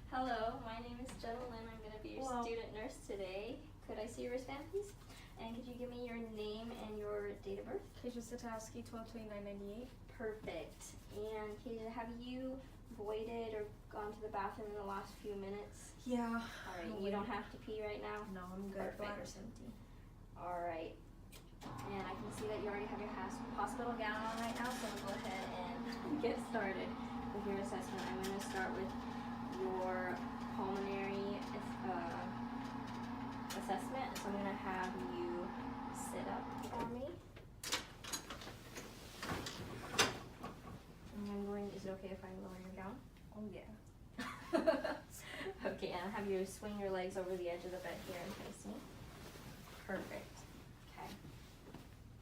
Hello, my name is Jenna Lynn. I'm going to be your Hello. student nurse today. Could I see your wristband, please? And could you give me your name and your date of birth? Keisha Satowski, 12/29/98. Perfect. And Keisha, have you voided or gone to the bathroom in the last few minutes? Yeah. All right, you don't have to pee right now? No, I'm good. Perfect. Bladder's empty. All right. And I can see that you already have your hospital gown on right now, so we'll go ahead and get started with your assessment. I'm going to start with your pulmonary assessment. So I'm going to have you sit up for me. And I'm going, is it okay if I lower your gown? Oh, yeah. Okay, and I'll have you swing your legs over the edge of the bed here and face me. Perfect. Okay.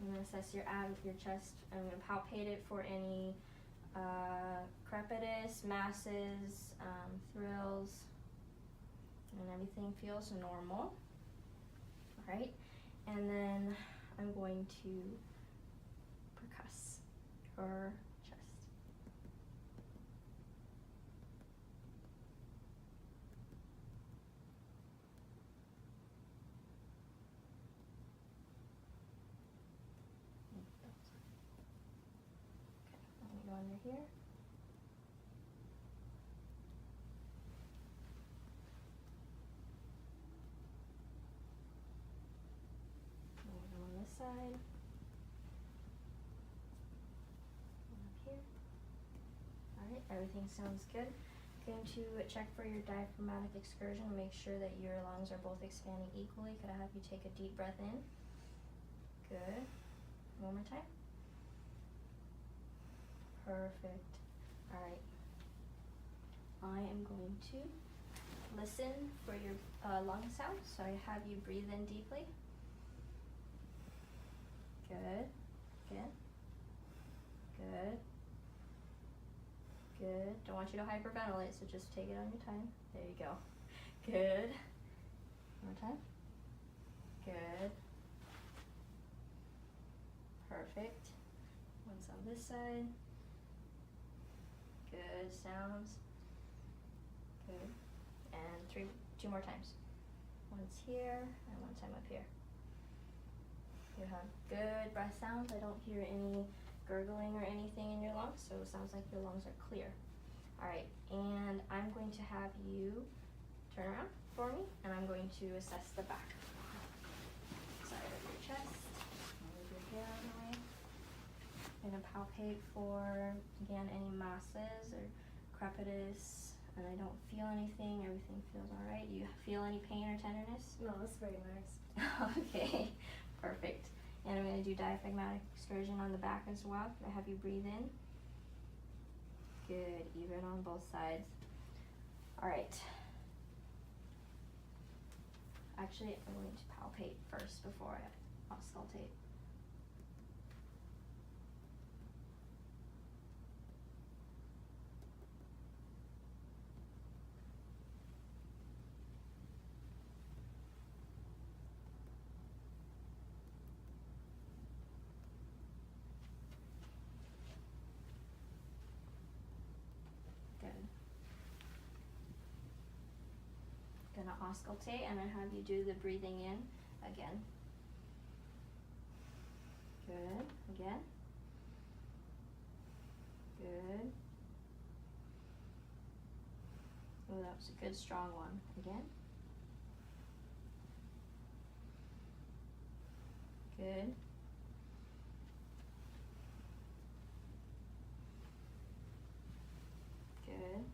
I'm going to assess your abs, your chest. I'm going to palpate it for any crepitus, masses, thrills, and everything feels normal. All right, and then I'm going to percuss her chest. Okay, let me go under here. On this side, and up here. All right, everything sounds good. Going to check for your diaphragmatic excursion. Make sure that your lungs are both expanding equally. Could I have you take a deep breath in? Good. One more time. Perfect. All right. I am going to listen for your lung sound. So I have you breathe in deeply. Good. Good. Good. Good. Don't want you to hyperventilate, so just take it on your time. There you go. Good. One more time. Good. Perfect. Once on this side. Good. Sounds. Good. And two more times. Once here and one time up here. You have good breath sounds. I don't hear any gurgling or anything in your lungs, so it sounds like your lungs are clear. All right, and I'm going to have you turn around for me, and I'm going to assess the back side of your chest. Move your hair out of the way. I'm going to palpate for, again, any masses or crepitus, and I don't feel anything. Everything feels all right. Do you feel any pain or tenderness? No, that's very nice. Okay, perfect. And I'm going to do diaphragmatic excursion on the back as well. Can I have you breathe in? Good, even on both sides. All right. Actually, I'm going to palpate first before I auscultate. Gonna auscultate and then have you do the breathing in again. Good. Again. Good. Oh, that was a good strong one. Again. Good. Good.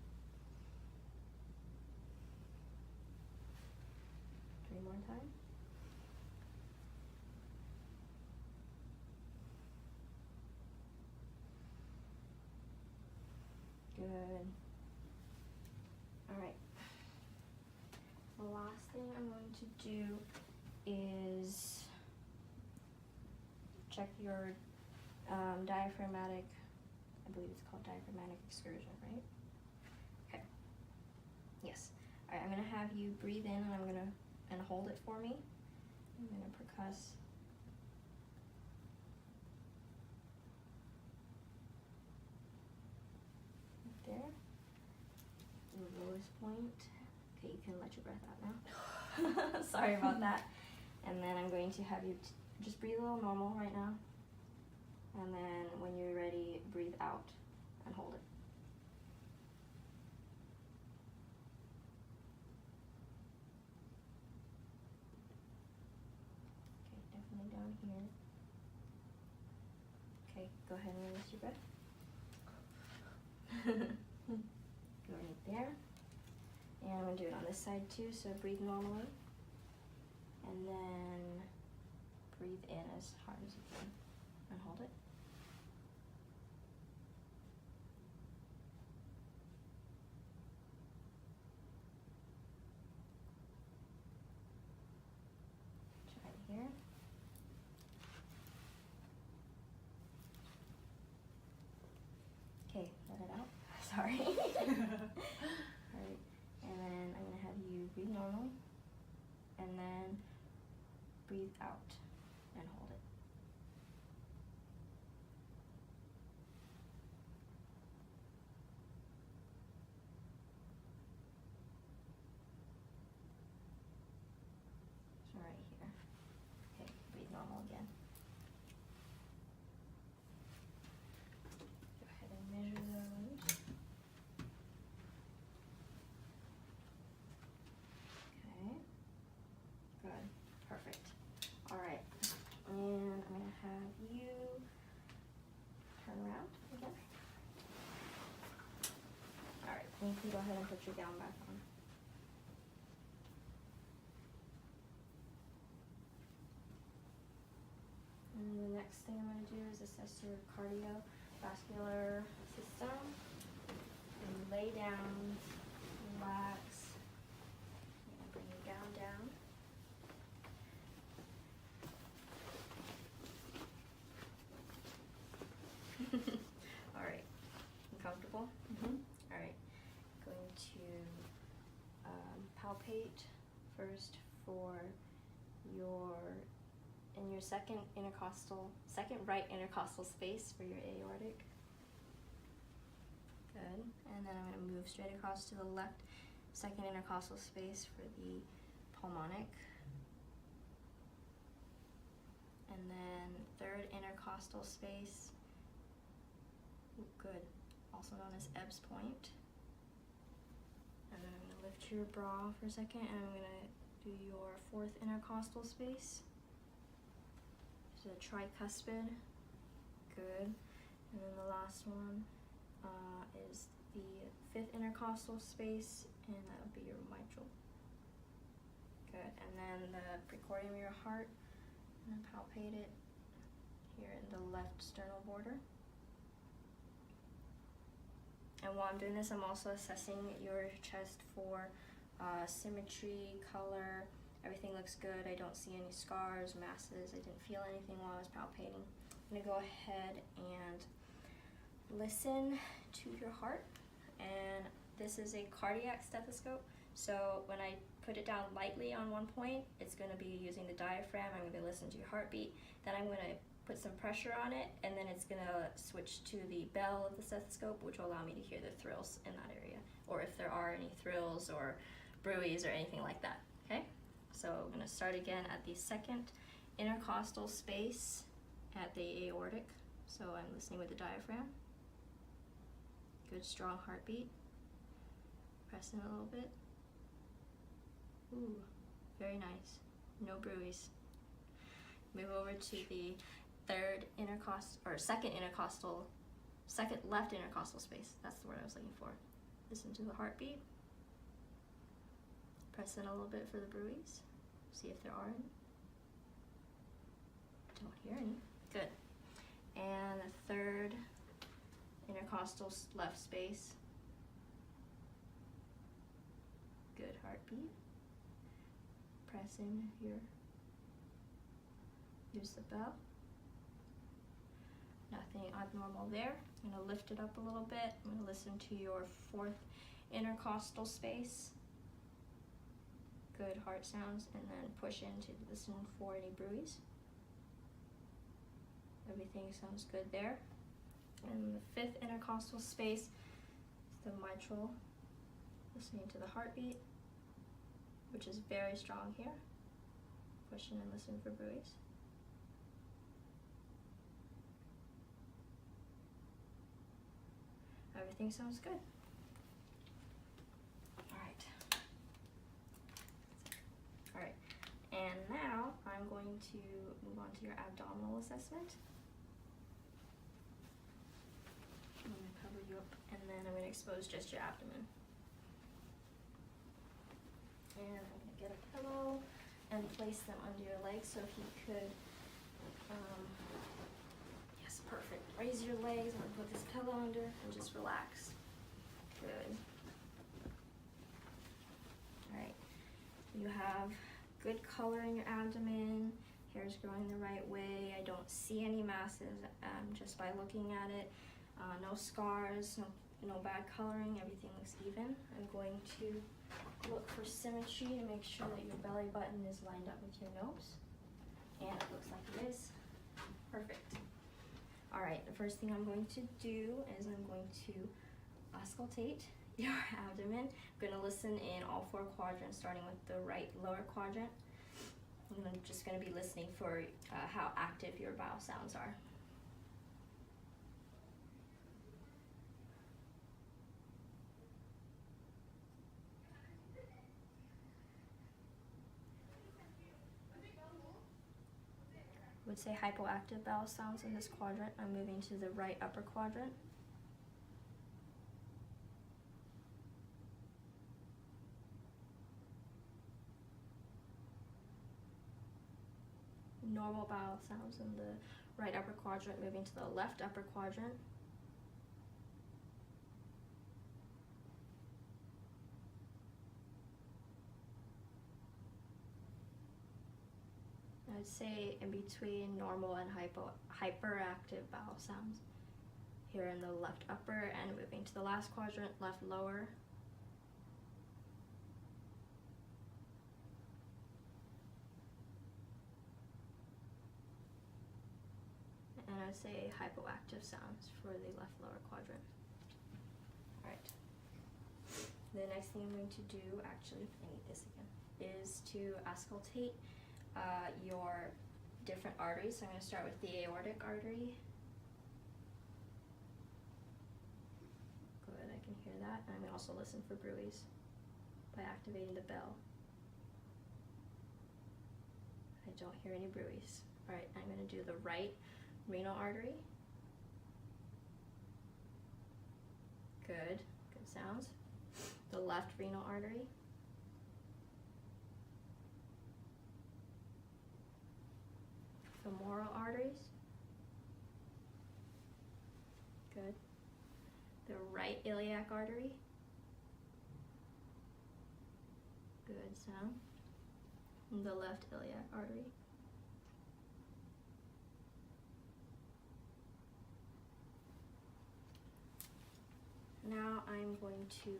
3 more times. Good. All right. The last thing I'm going to do is check your diaphragmatic, I believe it's called diaphragmatic excursion, right? Okay. Yes. All right, I'm gonna have you breathe in and I'm gonna hold it for me. I'm gonna percuss. Right there. The lowest point. Okay, you can let your breath out now. Sorry about that. And then I'm going to have you just breathe a little normal right now. And then when you're ready, breathe out and hold it. Okay, definitely down here. Okay, go ahead and release your breath. Go right there. And I'm going to do it on this side too, so breathe normally. And then breathe in as hard as you can and hold it. Try it here. Okay, let it out. Sorry. Alright, and then I'm going to have you breathe normally, and then breathe out and hold it. So right here. Okay, breathe normal again. Go ahead and measure those. Okay. Good. Perfect. Alright. And I'm going to have you turn around again. Alright, you can go ahead and put your gown back on. And the next thing I'm going to do is assess your cardiovascular system. And lay down, relax, and bring your gown down. Alright, you comfortable? Mm-hmm. Alright, going to palpate first for in your second right intercostal space for your aortic. Good. And then I'm going to move straight across to the left second intercostal space for the pulmonic. And then third intercostal space. Good. Also known as Ebb's point. And then I'm going to lift your bra for a second, and I'm going to do your fourth intercostal space. So tricuspid. Good. And then the last one is the fifth intercostal space, and that would be your mitral. Good. And then the precordium of your heart. I'm going to palpate it here in the left sternal border. And while I'm doing this, I'm also assessing your chest for symmetry, color. Everything looks good. I don't see any scars, masses. I didn't feel anything while I was palpating. I'm going to go ahead and listen to your heart. And this is a cardiac stethoscope. So when I put it down lightly on one point, it's going to be using the diaphragm. I'm going to be listening to your heartbeat. Then I'm going to put some pressure on it, and then it's going to switch to the bell of the stethoscope, which will allow me to hear the thrills in that area, or if there are any thrills or bruits or anything like that. Okay, so I'm going to start again at the second intercostal space at the aortic. So I'm listening with the diaphragm. Good strong heartbeat. Press in a little bit. Ooh, very nice. No bruits. Move over to the second left intercostal space. That's the word I was looking for. Listen to the heartbeat. Press in a little bit for the bruits. See if there are any. Don't hear any. Good. And the third intercostal left space. Good heartbeat. Press in here. Use the bell. Nothing abnormal there. I'm going to lift it up a little bit. I'm going to listen to your fourth intercostal space. Good heart sounds, and then push in to listen for any bruits. Everything sounds good there. And the fifth intercostal space is the mitral Listening to the heartbeat, which is very strong here. Question and listen for buoys. Everything sounds good. Alright. Alright. And now I'm going to move on to your abdominal assessment. I'm going to cover you up, and then I'm going to expose just your abdomen. And I'm going to get a pillow and place them under your legs. So if you could, yes, perfect. Raise your legs. I'm going to put this pillow under and just relax. Good. Alright. You have good color in your abdomen. Hair's growing the right way. I don't see any masses just by looking at it. No scars, no bad coloring. Everything looks even. I'm going to look for symmetry to make sure that your belly button is lined up with your nose. And it looks like it is. Perfect. Alright, the first thing I'm going to do is I'm going to auscultate your abdomen. I'm going to listen in all 4 quadrants, starting with the right lower quadrant. I'm just going to be listening for how active your vowel sounds are. Would say hypoactive vowel sounds in this quadrant. I'm moving to the right upper quadrant. Normal vowel sounds in the right upper quadrant, moving to the left upper quadrant. I'd say in between normal and hyperactive vowel sounds. Here in the left upper, and moving to the last quadrant, left lower. And I'd say hypoactive sounds for the left lower quadrant. Alright. The next thing I'm going to do, actually, I need this again, is to auscultate your different arteries. So I'm going to start with the aortic artery. Good, I can hear that. And I'm going to also listen for bruits by activating the bell. I don't hear any bruits. Alright, I'm going to do the right renal artery. Good, good sounds. The left renal artery. Femoral arteries. Good. The right iliac artery. Good sound. And the left iliac artery. Now I'm going to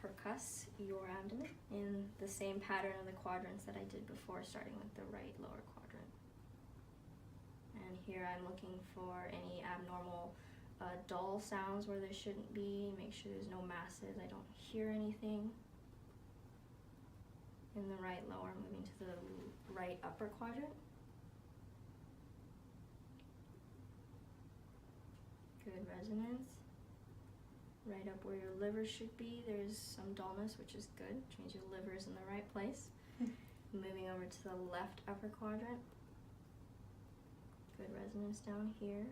percuss your abdomen in the same pattern of the quadrants that I did before, starting with the right lower quadrant. And here I'm looking for any abnormal dull sounds where there shouldn't be. Make sure there's no masses. I don't hear anything. In the right lower, moving to the right upper quadrant. Good resonance. Right up where your liver should be, there's some dullness, which is good, which means your liver is in the right place. Moving over to the left upper quadrant. Good resonance down here.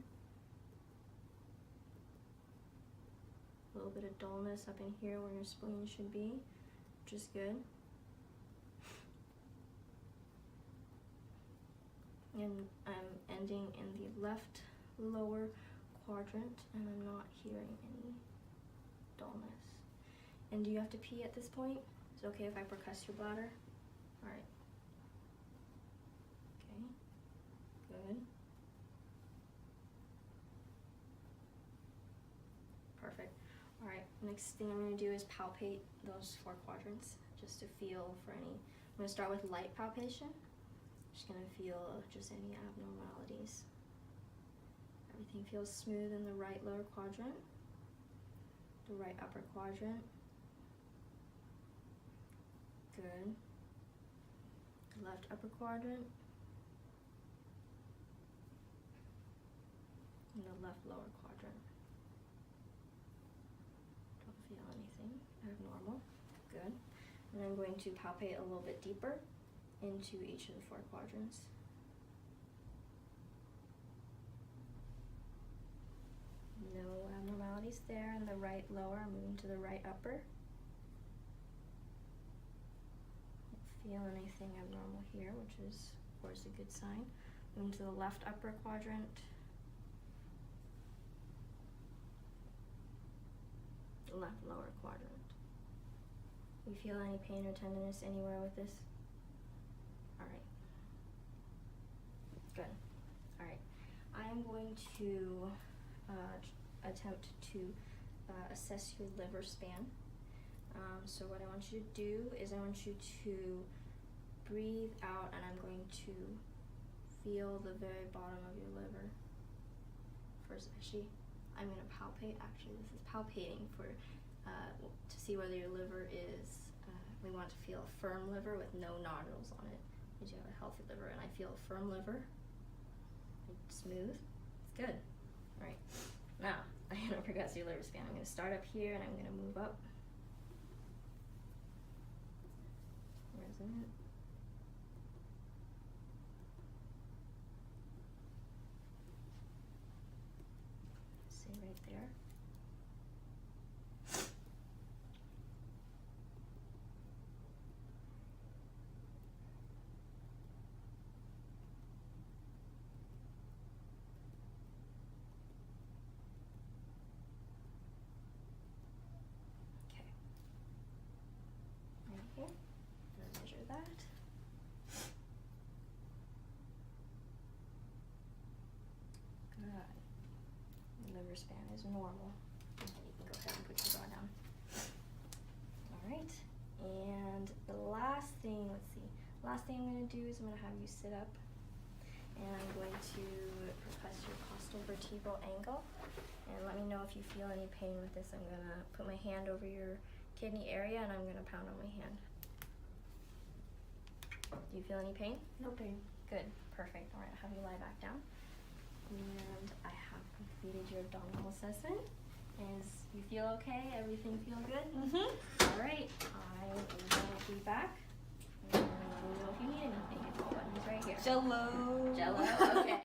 A little bit of dullness up in here where your spleen should be, which is good. And I'm ending in the left lower quadrant, and I'm not hearing any dullness. And do you have to pee at this point? Is it okay if I percuss your bladder? Alright. Okay. Good. Perfect. Alright, next thing I'm going to do is palpate those 4 quadrants, just to feel for any. I'm going to start with light palpation. Just going to feel just any abnormalities. Everything feels smooth in the right lower quadrant, the right upper quadrant, Good. Left upper quadrant. And the left lower quadrant. Don't feel anything abnormal. Good. And I'm going to palpate a little bit deeper into each of the 4 quadrants. No abnormalities there in the right lower. I'm moving to the right upper. Don't feel anything abnormal here, which is, of course, a good sign. Moving to the left upper quadrant. Left lower quadrant. You feel any pain or tenderness anywhere with this? Alright. Good. Alright. I am going to attempt to assess your liver span. So what I want you to do is I want you to breathe out, and I'm going to feel the very bottom of your liver. First, actually, I'm going to palpate. Actually, this is palpating for to see whether your liver is, we want to feel a firm liver with no nodules on it. Did you have a healthy liver? And I feel a firm liver. Smooth. It's good. All right. Now, I'm going to progress your liver span. I'm going to start up here and I'm going to move up. Resonant. Stay right there. Here, and measure that. Good. Liver span is normal. And then you can go ahead and put your bra down. Alright, and the last thing, let's see. Last thing I'm going to do is I'm going to have you sit up. And I'm going to press your costal vertebral angle. And let me know if you feel any pain with this. I'm going to put my hand over your kidney area and I'm going to pound on my hand. Do you feel any pain? No pain. Good. Perfect. All right, I'll have you lie back down. And I have completed your abdominal assessment. You feel okay? Everything feel good? Mm-hmm. All right, I will be back. And let me know if you need anything. Your button's right here. Jello. Jello? Okay.